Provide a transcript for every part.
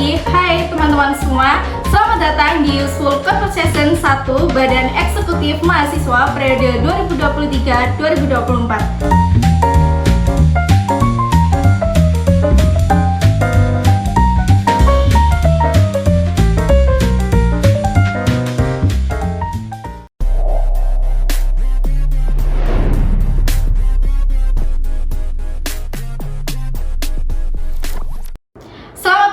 pagi, hai teman-teman semua. Selamat datang di Useful Conversation 1 Badan Eksekutif Mahasiswa periode 2023-2024.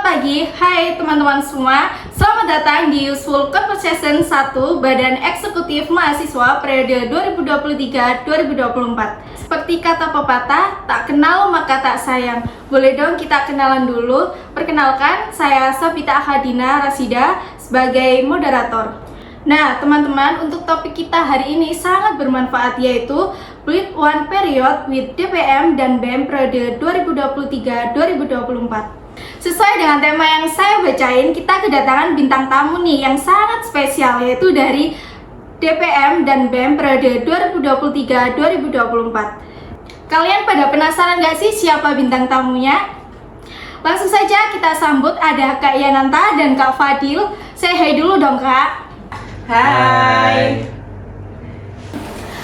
Pagi, hai teman-teman semua. Selamat datang di Useful Conversation 1 Badan Eksekutif Mahasiswa periode 2023-2024. Seperti kata pepatah, tak kenal maka tak sayang. Boleh dong kita kenalan dulu. Perkenalkan, saya Sabita Hadina Rasida sebagai moderator. Nah, teman-teman, untuk topik kita hari ini sangat bermanfaat, yaitu Split One Period with DPM dan BEM periode 2023-2024. Sesuai dengan tema yang saya bacain, kita kedatangan bintang tamu nih yang sangat spesial, yaitu dari DPM dan BEM periode 2023-2024. Kalian pada penasaran gak sih siapa bintang tamunya? Langsung saja kita sambut, ada Kak Yananta dan Kak Fadil. Say hi dulu dong, Kak. Hai.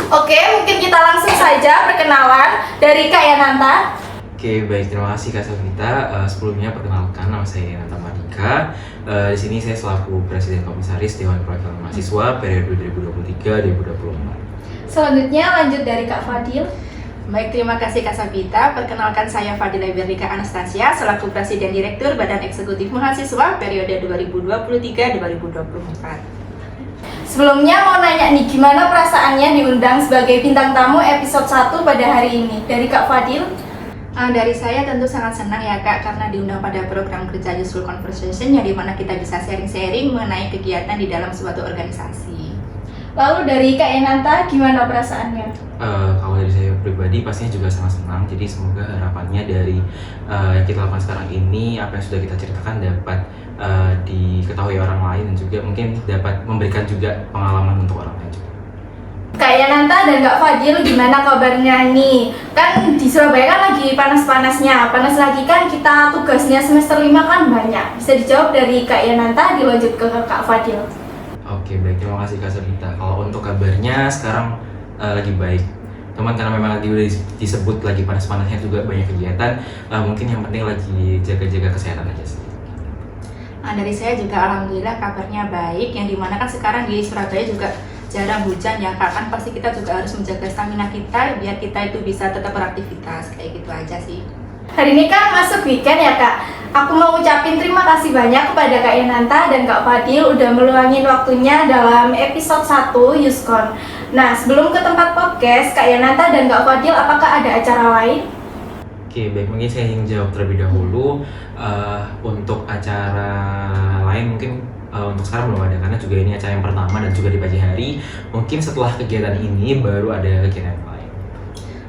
Oke, mungkin kita langsung saja perkenalan dari Kak Yananta. Oke, baik, terima kasih Kak Savita. Sebelumnya perkenalkan, nama saya Yananta Madika. Di sini saya selaku Presiden Komisaris Dewan Perwakilan Mahasiswa periode 2023-2024. Selanjutnya lanjut dari Kak Fadil. Baik, terima kasih Kak Sabita. Perkenalkan, saya Fadila Berlika Anastasia selaku Presiden Direktur Badan Eksekutif Mahasiswa periode 2023-2024. Sebelumnya mau nanya nih, gimana perasaannya diundang sebagai bintang tamu episode 1 pada hari ini? Dari Kak Fadil? Dari saya tentu sangat senang ya Kak, karena diundang pada program kerja Useful Conversation yang dimana kita bisa sharing-sharing mengenai kegiatan di dalam suatu organisasi. Lalu dari Kak Yananta, gimana perasaannya? Kalau dari saya pribadi pastinya juga sangat senang. Jadi semoga harapannya dari yang kita lakukan sekarang ini, apa yang sudah kita ceritakan dapat diketahui orang lain dan juga mungkin dapat memberikan juga pengalaman untuk orang lain juga. Kak Yananta dan Kak Fadil, gimana kabarnya nih? Kan di Surabaya kan lagi panas-panasnya. Panas lagi kan kita tugasnya semester 5 kan banyak. Bisa dijawab dari Kak Yananta, dilanjut ke Kak Fadil. Oke, baik, terima kasih Kak Savita. Kalau untuk kabarnya sekarang lagi baik. Teman, karena memang lagi udah disebut lagi panas-panasnya juga banyak kegiatan, mungkin yang penting lagi jaga-jaga kesehatan aja sih. Dari saya juga alhamdulillah kabarnya baik, yang dimana kan sekarang di Surabaya juga jarang hujan ya Kak, kan pasti kita juga harus menjaga stamina kita biar kita itu bisa tetap beraktivitas, kayak gitu aja sih. Hari ini kan masuk weekend ya Kak. Aku mau ucapin terima kasih banyak kepada Kak Yananta dan Kak Fadil udah meluangin waktunya dalam episode 1 Yuskon. Nah, sebelum ke tempat podcast, Kak Yananta dan Kak Fadil, apakah ada acara lain? Oke, baik, mungkin saya ingin jawab terlebih dahulu. Untuk acara lain mungkin untuk sekarang belum ada, karena juga ini acara yang pertama dan juga di pagi hari. Mungkin setelah kegiatan ini baru ada kegiatan lain.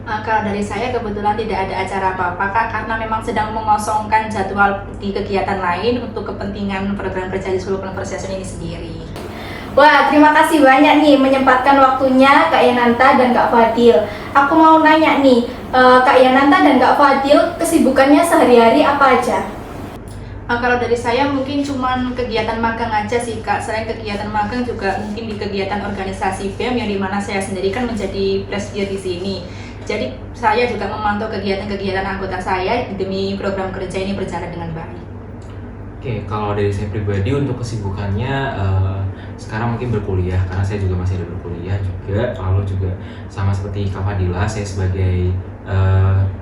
Kalau dari saya kebetulan tidak ada acara apa-apa Kak, karena memang sedang mengosongkan jadwal di kegiatan lain untuk kepentingan program kerja di Useful Conversation ini sendiri. Wah, terima kasih banyak nih menyempatkan waktunya Kak Yananta dan Kak Fadil. Aku mau nanya nih, Kak Yananta dan Kak Fadil kesibukannya sehari-hari apa aja? Kalau dari saya mungkin cuman kegiatan magang aja sih Kak. Selain kegiatan magang juga mungkin di kegiatan organisasi BEM yang dimana saya sendiri kan menjadi presidir di sini. Jadi saya juga memantau kegiatan-kegiatan anggota saya demi program kerja ini berjalan dengan baik. Oke, kalau dari saya pribadi untuk kesibukannya sekarang mungkin berkuliah, karena saya juga masih ada berkuliah juga. Lalu juga sama seperti Kak Fadila, saya sebagai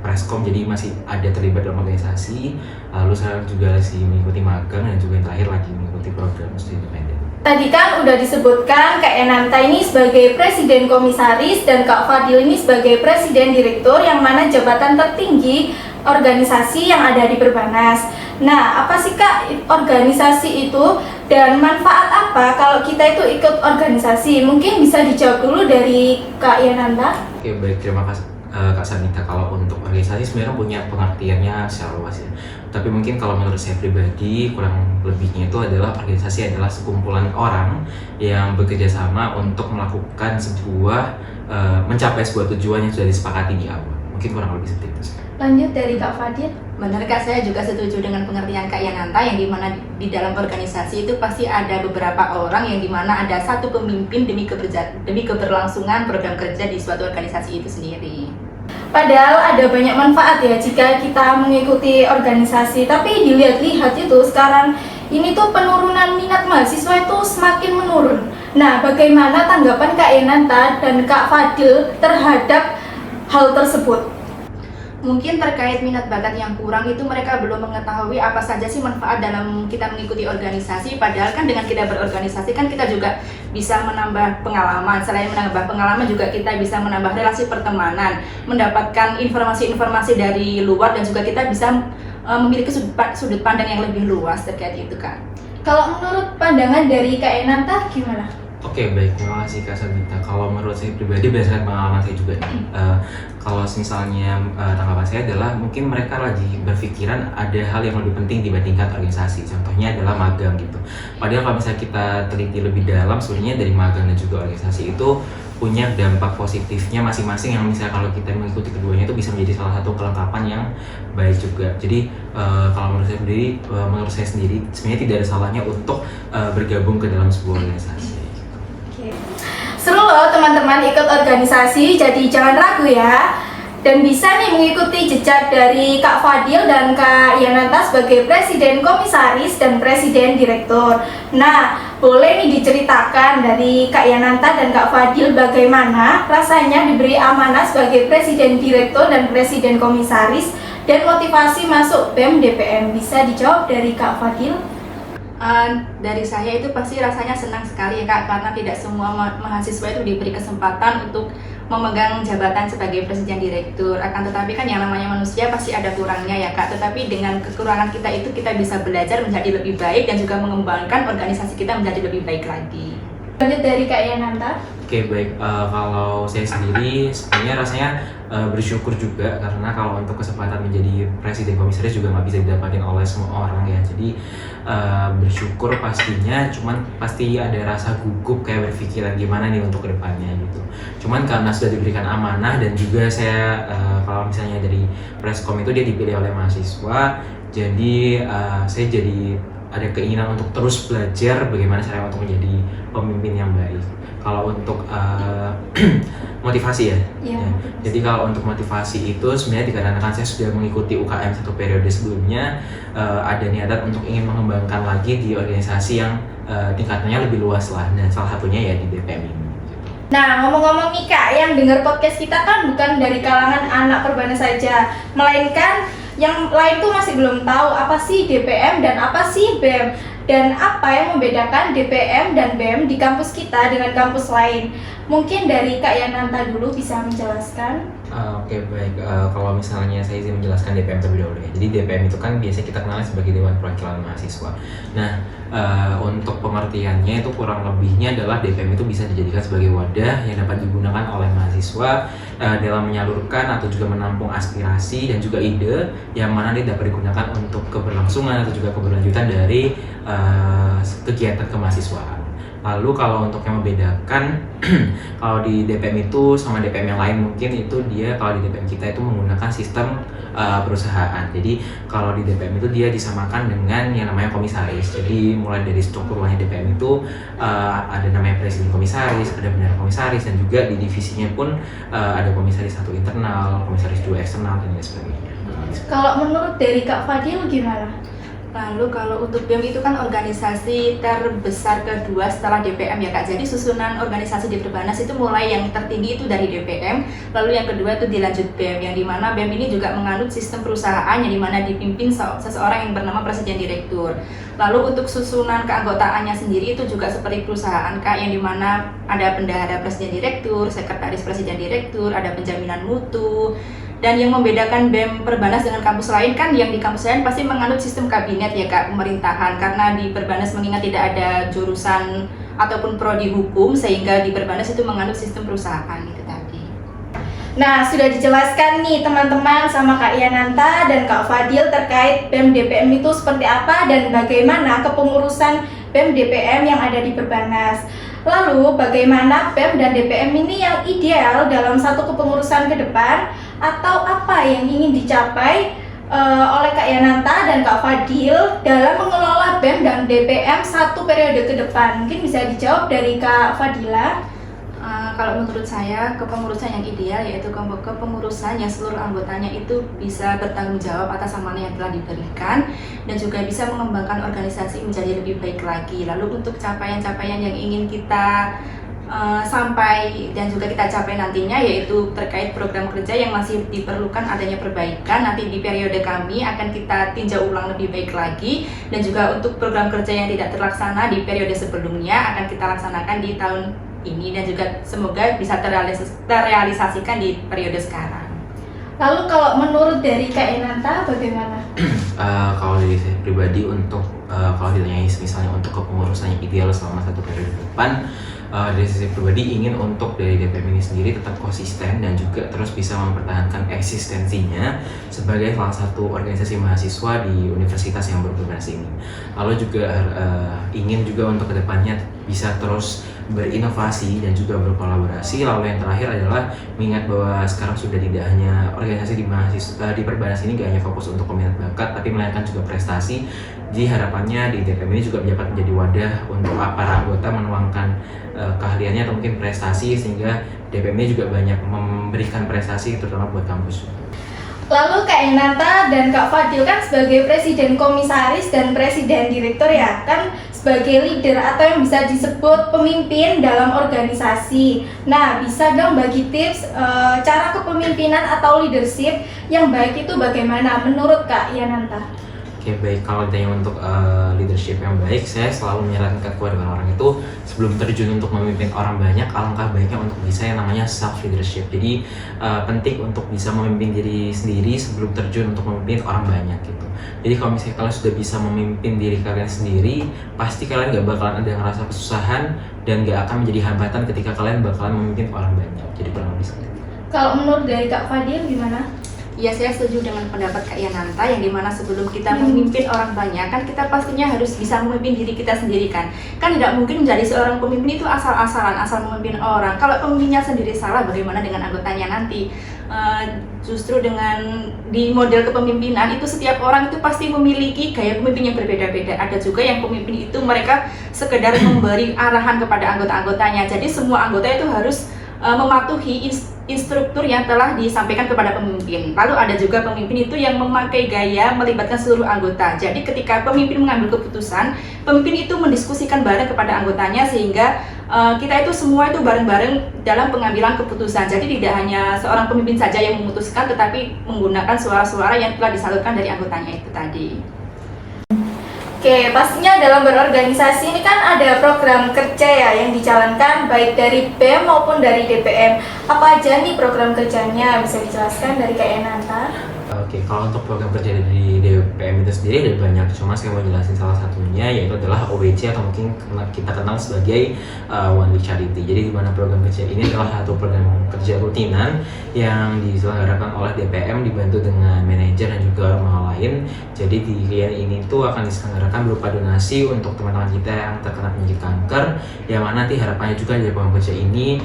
Preskom, jadi masih ada terlibat dalam organisasi. Lalu saya juga masih mengikuti magang dan juga yang terakhir lagi mengikuti program studi independen. Tadi kan udah disebutkan Kak Yananta ini sebagai Presiden Komisaris dan Kak Fadil ini sebagai Presiden Direktur, yang mana jabatan tertinggi organisasi yang ada di Perbanas. Nah, apa sih Kak organisasi itu dan manfaat apa kalau kita itu ikut organisasi? Mungkin bisa dijawab dulu dari Kak Yananta. Oke, baik, terima kasih Kak Sanita. Kalau untuk organisasi sebenarnya punya pengertiannya secara luas ya. Tapi mungkin kalau menurut saya pribadi, kurang lebihnya itu adalah organisasi adalah sekumpulan orang yang bekerja sama untuk melakukan sebuah mencapai sebuah tujuan yang sudah disepakati di awal. Mungkin kurang lebih seperti itu. Lanjut dari Kak Fadil. Benar Kak, saya juga setuju dengan pengertian Kak Yananta yang dimana di dalam organisasi itu pasti ada beberapa orang yang dimana ada satu pemimpin demi keberlangsungan program kerja di suatu organisasi itu sendiri. Padahal ada banyak manfaat ya jika kita mengikuti organisasi, tapi dilihat-lihat itu sekarang ini tuh penurunan minat mahasiswa itu semakin menurun. Nah, bagaimana tanggapan Kak Yananta dan Kak Fadil terhadap hal tersebut? Mungkin terkait minat bakat yang kurang itu mereka belum mengetahui apa saja sih manfaat dalam kita mengikuti organisasi. Padahal kan dengan kita berorganisasi kan kita juga bisa menambah pengalaman. Selain menambah pengalaman juga kita bisa menambah relasi pertemanan, mendapatkan informasi-informasi dari luar, dan juga kita bisa memiliki sudut pandang yang lebih luas terkait itu Kak. Kalau menurut pandangan dari Kak Yananta gimana? Oke, baik, terima kasih Kak Sabita. Kalau menurut saya pribadi berdasarkan pengalaman saya juga nih, kalau misalnya tanggapan saya adalah mungkin mereka lagi berpikiran ada hal yang lebih penting dibandingkan organisasi. Contohnya adalah magang gitu. Padahal kalau misalnya kita teliti lebih dalam, sebenarnya dari magang dan juga organisasi itu punya dampak positifnya masing-masing, yang misalnya kalau kita mengikuti keduanya itu bisa menjadi salah satu kelengkapan yang baik juga. Jadi kalau menurut saya sendiri sebenarnya tidak ada salahnya untuk bergabung ke dalam sebuah organisasi. Seru loh teman-teman ikut organisasi, jadi jangan ragu ya. Dan bisa nih mengikuti jejak dari Kak Fadil dan Kak Yananta sebagai Presiden Komisaris dan Presiden Direktur. Nah, boleh nih diceritakan dari Kak Yananta dan Kak Fadil bagaimana rasanya diberi amanah sebagai Presiden Direktur dan Presiden Komisaris, dan motivasi masuk BEM DPM. Bisa dijawab dari Kak Fadil? Dari saya itu pasti rasanya senang sekali ya Kak, karena tidak semua mahasiswa itu diberi kesempatan untuk memegang jabatan sebagai presiden direktur. Akan tetapi kan yang namanya manusia pasti ada kurangnya ya Kak, tetapi dengan kekurangan kita itu kita bisa belajar menjadi lebih baik dan juga mengembangkan organisasi kita menjadi lebih baik lagi. Lanjut dari Kak Yananta. Oke, baik, kalau saya sendiri sebenarnya rasanya bersyukur juga, karena kalau untuk kesempatan menjadi presiden komisaris juga nggak bisa didapatin oleh semua orang ya. Jadi bersyukur pastinya, cuman pasti ada rasa gugup kayak berpikiran gimana nih untuk kedepannya gitu. Cuman karena sudah diberikan amanah, dan juga saya kalau misalnya dari Preskom itu dia dipilih oleh mahasiswa, jadi saya jadi ada keinginan untuk terus belajar bagaimana cara untuk menjadi pemimpin yang baik. Kalau untuk motivasi ya. Jadi kalau untuk motivasi itu sebenarnya dikarenakan saya sudah mengikuti UKM satu periode sebelumnya, ada niatan untuk ingin mengembangkan lagi di organisasi yang tingkatnya lebih luas lah, dan salah satunya ya di DPM ini. Nah, ngomong-ngomong nih Kak, yang dengar podcast kita kan bukan dari kalangan anak Perbanas saja, melainkan yang lain tuh masih belum tahu apa sih DPM dan apa sih BEM, dan apa yang membedakan DPM dan BEM di kampus kita dengan kampus lain. Mungkin dari Kak Yananta dulu bisa menjelaskan. Oke, baik, kalau misalnya saya izin menjelaskan DPM terlebih dahulu ya. Jadi DPM itu kan biasa kita kenal sebagai Dewan Perwakilan Mahasiswa. Nah, untuk pengertiannya itu kurang lebihnya adalah DPM itu bisa dijadikan sebagai wadah yang dapat digunakan oleh mahasiswa dalam menyalurkan atau juga menampung aspirasi dan juga ide yang mana dia dapat digunakan untuk keberlangsungan atau juga keberlanjutan dari kegiatan kemahasiswaan. Lalu kalau untuk yang membedakan, kalau di DPM itu sama DPM yang lain mungkin itu dia, kalau di DPM kita itu menggunakan sistem perusahaan. Jadi kalau di DPM itu dia disamakan dengan yang namanya komisaris. Jadi mulai dari strukturnya DPM itu ada namanya presiden komisaris, ada bendahara komisaris, dan juga di divisinya pun ada komisaris 1 internal, komisaris 2 eksternal, dan lain sebagainya. Kalau menurut dari Kak Fadil gimana? Lalu kalau untuk BEM itu kan organisasi terbesar kedua setelah DPM ya Kak. Jadi susunan organisasi di Perbanas itu mulai yang tertinggi itu dari DPM, lalu yang kedua itu dilanjut BEM, yang dimana BEM ini juga menganut sistem perusahaan yang dimana dipimpin seseorang yang bernama presiden direktur. Lalu untuk susunan keanggotaannya sendiri itu juga seperti perusahaan Kak, yang dimana ada bendahara presiden direktur, sekretaris presiden direktur, ada penjaminan mutu. Dan yang membedakan BEM Perbanas dengan kampus lain kan, yang di kampus lain pasti menganut sistem kabinet ya Kak, pemerintahan. Karena di Perbanas mengingat tidak ada jurusan ataupun prodi hukum, sehingga di Perbanas itu menganut sistem perusahaan itu tadi. Nah, sudah dijelaskan nih teman-teman sama Kak Yananta dan Kak Fadil terkait BEM DPM itu seperti apa dan bagaimana kepengurusan BEM DPM yang ada di Perbanas. Lalu bagaimana BEM dan DPM ini yang ideal dalam satu kepengurusan ke depan, atau apa yang ingin dicapai oleh Kak Yananta dan Kak Fadil dalam mengelola BEM dan DPM 1 periode ke depan? Mungkin bisa dijawab dari Kak Fadila. Kalau menurut saya, kepengurusan yang ideal yaitu kepengurusan yang seluruh anggotanya itu bisa bertanggung jawab atas amanah yang telah diberikan dan juga bisa mengembangkan organisasi menjadi lebih baik lagi. Lalu untuk capaian-capaian yang ingin kita sampai dan juga kita capai nantinya, yaitu terkait program kerja yang masih diperlukan adanya perbaikan, nanti di periode kami akan kita tinjau ulang lebih baik lagi, dan juga untuk program kerja yang tidak terlaksana di periode sebelumnya akan kita laksanakan di tahun ini dan juga semoga bisa terrealisasikan di periode sekarang. Lalu kalau menurut dari Kak Yananta bagaimana? Kalau dari saya pribadi untuk kalau ditanya misalnya untuk kepengurusan yang ideal selama 1 periode ke depan, dari sisi pribadi ingin untuk dari DPM ini sendiri tetap konsisten dan juga terus bisa mempertahankan eksistensinya sebagai salah satu organisasi mahasiswa di universitas yang berorganisasi ini. Lalu juga ingin juga untuk kedepannya bisa terus berinovasi dan juga berkolaborasi. Lalu yang terakhir adalah mengingat bahwa sekarang sudah tidak hanya organisasi di mahasiswa di Perbanas ini gak hanya fokus untuk peminat bakat, tapi melainkan juga prestasi. Jadi harapannya di DPM ini juga dapat menjadi wadah untuk para anggota menuangkan keahliannya atau mungkin prestasi, sehingga DPM ini juga banyak memberikan prestasi terutama buat kampus. Lalu Kak Yananta dan Kak Fadil kan sebagai presiden komisaris dan presiden direktur ya, kan sebagai leader atau yang bisa disebut pemimpin dalam organisasi. Nah, bisa dong bagi tips cara kepemimpinan atau leadership yang baik itu bagaimana menurut Kak Yananta? Oke, baik. Kalau ditanya untuk leadership yang baik, saya selalu menyarankan kepada orang-orang itu sebelum terjun untuk memimpin orang banyak, alangkah baiknya untuk bisa yang namanya self leadership. Jadi penting untuk bisa memimpin diri sendiri sebelum terjun untuk memimpin orang banyak gitu. Jadi kalau misalnya kalian sudah bisa memimpin diri kalian sendiri, pasti kalian gak bakalan ada ngerasa kesusahan dan gak akan menjadi hambatan ketika kalian bakalan memimpin orang banyak. Jadi kurang lebih seperti itu. Kalau menurut dari Kak Fadil gimana? Ya, saya setuju dengan pendapat Kak Yananta yang dimana sebelum kita memimpin orang banyak kan kita pastinya harus bisa memimpin diri kita sendiri kan tidak mungkin menjadi seorang pemimpin itu asal-asalan, asal memimpin orang. Kalau pemimpinnya sendiri salah, bagaimana dengan anggotanya nanti? Justru dengan di model kepemimpinan itu setiap orang itu pasti memiliki gaya pemimpin yang berbeda-beda. Ada juga yang pemimpin itu mereka sekedar memberi arahan kepada anggota-anggotanya. Jadi semua anggota itu harus mematuhi instruktur yang telah disampaikan kepada pemimpin. Lalu ada juga pemimpin itu yang memakai gaya melibatkan seluruh anggota. Jadi ketika pemimpin mengambil keputusan, pemimpin itu mendiskusikan bareng kepada anggotanya sehingga kita itu semua itu bareng-bareng dalam pengambilan keputusan. Jadi tidak hanya seorang pemimpin saja yang memutuskan, tetapi menggunakan suara-suara yang telah disalurkan dari anggotanya itu tadi. Oke, pastinya dalam berorganisasi ini kan ada program kerja ya yang dijalankan baik dari BEM maupun dari DPM. Apa aja nih program kerjanya? Bisa dijelaskan dari Kak Yananta? Oke, kalau untuk program kerja dari DPM itu sendiri ada banyak, cuma saya mau jelasin salah satunya yaitu adalah OWC atau mungkin kita kenal sebagai One Week Charity. Jadi di mana program kerja ini adalah satu program kerja rutinan yang diselenggarakan oleh DPM dibantu dengan manajer dan juga orang lain. Jadi di kegiatan ini tuh akan diselenggarakan berupa donasi untuk teman-teman kita yang terkena penyakit kanker, yang mana nanti harapannya juga dari program kerja ini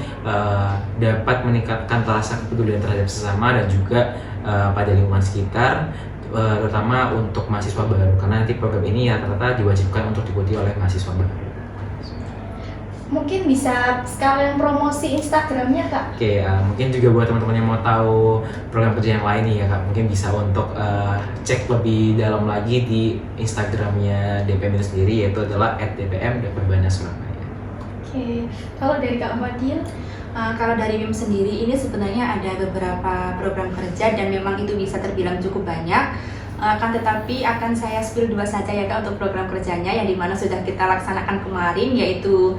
dapat meningkatkan rasa kepedulian terhadap sesama dan juga pada lingkungan sekitar, terutama untuk mahasiswa baru, karena nanti program ini rata-rata diwajibkan untuk diikuti oleh mahasiswa baru. Mungkin bisa sekalian promosi Instagramnya Kak? Oke, mungkin juga buat teman-teman yang mau tahu program kerja yang lain nih ya Kak, mungkin bisa untuk cek lebih dalam lagi di Instagramnya DPM itu sendiri, yaitu adalah @dpm.perbanas-surabaya. Oke, kalau dari Kak Fadil? Kalau dari BEM sendiri ini sebenarnya ada beberapa program kerja dan memang itu bisa terbilang cukup banyak. Kan tetapi akan saya spill 2 saja ya Kak untuk program kerjanya yang dimana sudah kita laksanakan kemarin, yaitu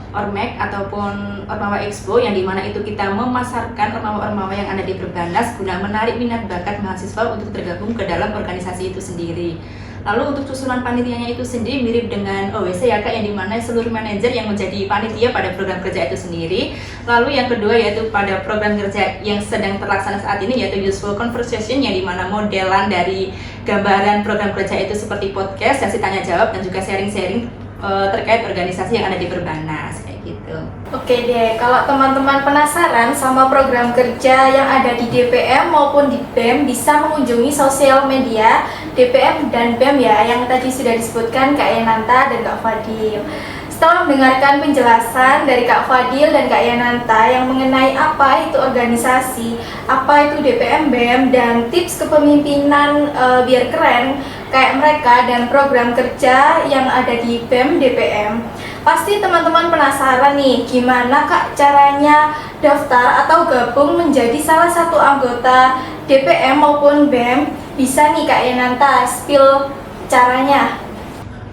Ormek ataupun Ormawa Expo, yang dimana itu kita memasarkan ormawa-ormawa yang ada di Perbanas guna menarik minat bakat mahasiswa untuk tergabung ke dalam organisasi itu sendiri. Lalu untuk susunan panitianya itu sendiri mirip dengan OWC ya Kak, yang dimana seluruh manajer yang menjadi panitia pada program kerja itu sendiri. Lalu yang kedua yaitu pada program kerja yang sedang terlaksana saat ini yaitu Useful Conversation, yang dimana modelan dari gambaran program kerja itu seperti podcast, sesi tanya jawab dan juga sharing-sharing terkait organisasi yang ada di Perbanas kayak gitu. Oke deh, kalau teman-teman penasaran sama program kerja yang ada di DPM maupun di BEM, bisa mengunjungi sosial media DPM dan BEM ya, yang tadi sudah disebutkan Kak Yananta dan Kak Fadil. Setelah mendengarkan penjelasan dari Kak Fadil dan Kak Yananta yang mengenai apa itu organisasi, apa itu DPM BEM, dan tips kepemimpinan biar keren kayak mereka, dan program kerja yang ada di BEM DPM, pasti teman-teman penasaran nih gimana Kak caranya daftar atau gabung menjadi salah satu anggota DPM maupun BEM. Bisa nih Kak Yananta spill caranya.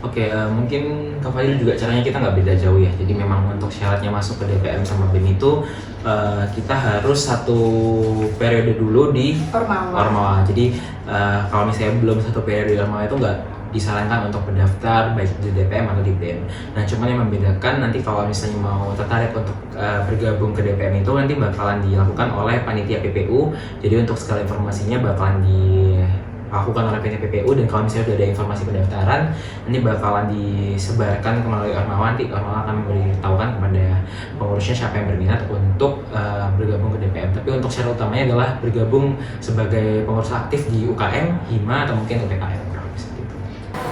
Oke, mungkin Kak Fadil juga caranya kita nggak beda jauh ya. Jadi memang untuk syaratnya masuk ke DPM sama BEM itu kita harus satu periode dulu di Ormawa. Jadi kalau misalnya belum satu periode di Ormawa itu nggak disarankan untuk mendaftar baik di DPM atau di BEM. Nah, cuman yang membedakan nanti kalau misalnya mau tertarik untuk bergabung ke DPM itu nanti bakalan dilakukan oleh panitia PPU. Jadi untuk segala informasinya bakalan dilakukan oleh panitia PPU, dan kalau misalnya sudah ada informasi pendaftaran nanti bakalan disebarkan melalui Ormawa. Nanti Ormawa akan memberitahukan kepada pengurusnya siapa yang berminat untuk bergabung ke DPM. Tapi untuk syarat utamanya adalah bergabung sebagai pengurus aktif di UKM, HIMA, atau mungkin UPKM.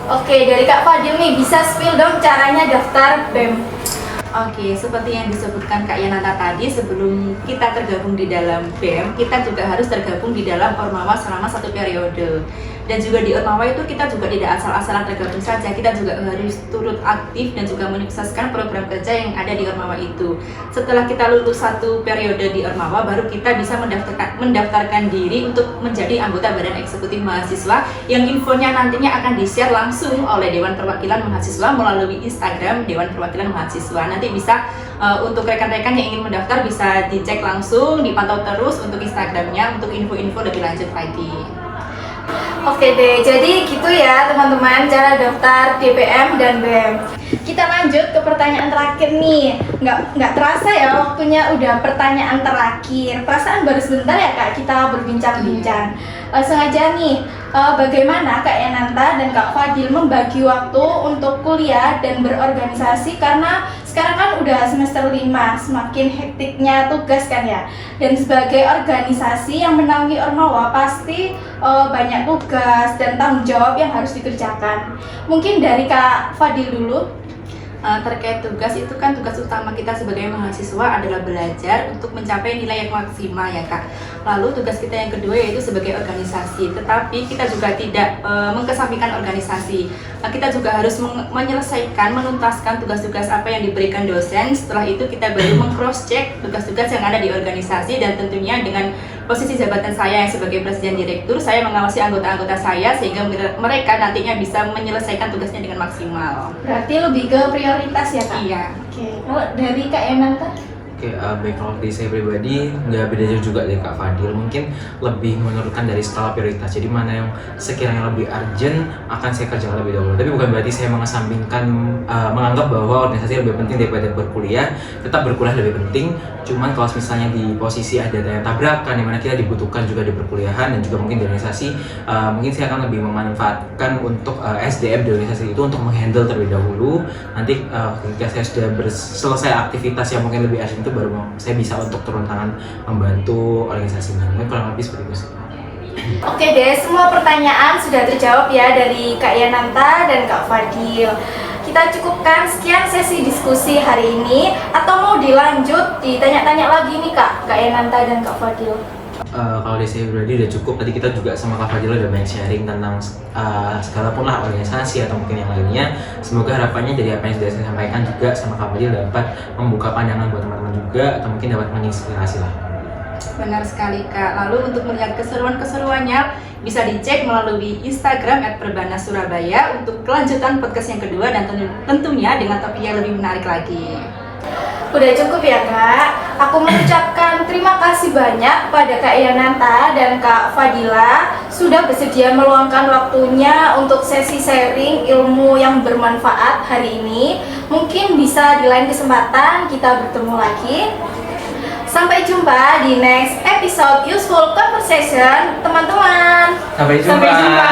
Oke, dari Kak Fadil nih, bisa spill dong caranya daftar BEM. Oke, seperti yang disebutkan Kak Yananta tadi, sebelum kita tergabung di dalam BEM, kita juga harus tergabung di dalam Ormawa selama satu periode. Dan juga di Ormawa itu kita juga tidak asal-asalan tergabung saja, kita juga harus turut aktif dan juga menyukseskan program kerja yang ada di Ormawa itu. Setelah kita lulus satu periode di Ormawa, baru kita bisa mendaftarkan diri untuk menjadi anggota Badan Eksekutif Mahasiswa, yang infonya nantinya akan di-share langsung oleh Dewan Perwakilan Mahasiswa melalui Instagram Dewan Perwakilan Mahasiswa. Nanti bisa untuk rekan-rekan yang ingin mendaftar bisa dicek langsung, dipantau terus untuk Instagramnya untuk info-info lebih lanjut lagi. Oke deh, jadi gitu ya teman-teman cara daftar DPM dan BEM. Kita lanjut ke pertanyaan terakhir nih. Nggak terasa ya waktunya udah pertanyaan terakhir. Perasaan baru sebentar ya Kak kita berbincang-bincang. Langsung aja nih, bagaimana Kak Yananta dan Kak Fadil membagi waktu untuk kuliah dan berorganisasi, karena sekarang kan udah semester 5, semakin hektiknya tugas kan ya. Dan sebagai organisasi yang menaungi Ormawa pasti banyak tugas dan tanggung jawab yang harus dikerjakan. Mungkin dari Kak Fadil dulu. Terkait tugas itu kan tugas utama kita sebagai mahasiswa adalah belajar untuk mencapai nilai yang maksimal ya Kak. Lalu tugas kita yang kedua yaitu sebagai organisasi, tetapi kita juga tidak mengkesampingkan organisasi. Kita juga harus menyelesaikan, menuntaskan tugas-tugas apa yang diberikan dosen. Setelah itu kita baru meng-cross check tugas-tugas yang ada di organisasi, dan tentunya dengan posisi jabatan saya sebagai presiden direktur, saya mengawasi anggota-anggota saya sehingga mereka nantinya bisa menyelesaikan tugasnya dengan maksimal. Berarti lebih ke prioritas ya Kak? Iya. Oke, kalau dari Kak Yananta? Oke, baik, kalau dari saya pribadi nggak beda jauh juga dari Kak Fadil. Mungkin lebih menurunkan dari skala prioritas. Jadi mana yang sekiranya lebih urgent akan saya kerjakan lebih dahulu. Tapi bukan berarti saya mengesampingkan, menganggap bahwa organisasi lebih penting daripada berkuliah. Tetap berkuliah lebih penting. Cuman kalau misalnya di posisi ada daya tabrakan, dimana kita dibutuhkan juga di perkuliahan dan juga mungkin di organisasi, mungkin saya akan lebih memanfaatkan untuk SDM di organisasi itu untuk menghandle terlebih dahulu. Nanti ketika saya sudah selesai aktivitas yang mungkin lebih urgent itu, baru saya bisa untuk turun tangan membantu organisasinya. Mungkin kurang lebih seperti itu sih. Oke deh, semua pertanyaan sudah terjawab ya dari Kak Yananta dan Kak Fadil. Kita cukupkan sekian sesi diskusi hari ini, atau mau dilanjut ditanya-tanya lagi nih Kak Yananta dan Kak Fadil? Kalau dari saya pribadi udah cukup. Tadi kita juga sama Kak Fadil udah banyak sharing tentang segala pun lah organisasi atau mungkin yang lainnya. Semoga harapannya dari apa yang sudah saya sampaikan juga sama Kak Fadil dapat membuka pandangan buat teman-teman juga, atau mungkin dapat menginspirasi lah. Benar sekali Kak. Lalu untuk melihat keseruan-keseruannya bisa dicek melalui Instagram @perbanas_surabaya untuk kelanjutan podcast yang kedua, dan tentunya dengan topik yang lebih menarik lagi. Udah cukup ya Kak. Aku mengucapkan terima kasih banyak pada Kak Yananta dan Kak Fadila sudah bersedia meluangkan waktunya untuk sesi sharing ilmu yang bermanfaat hari ini. Mungkin bisa di lain kesempatan kita bertemu lagi. Sampai jumpa di next episode Useful Conversation, teman-teman. Sampai jumpa. Sampai jumpa.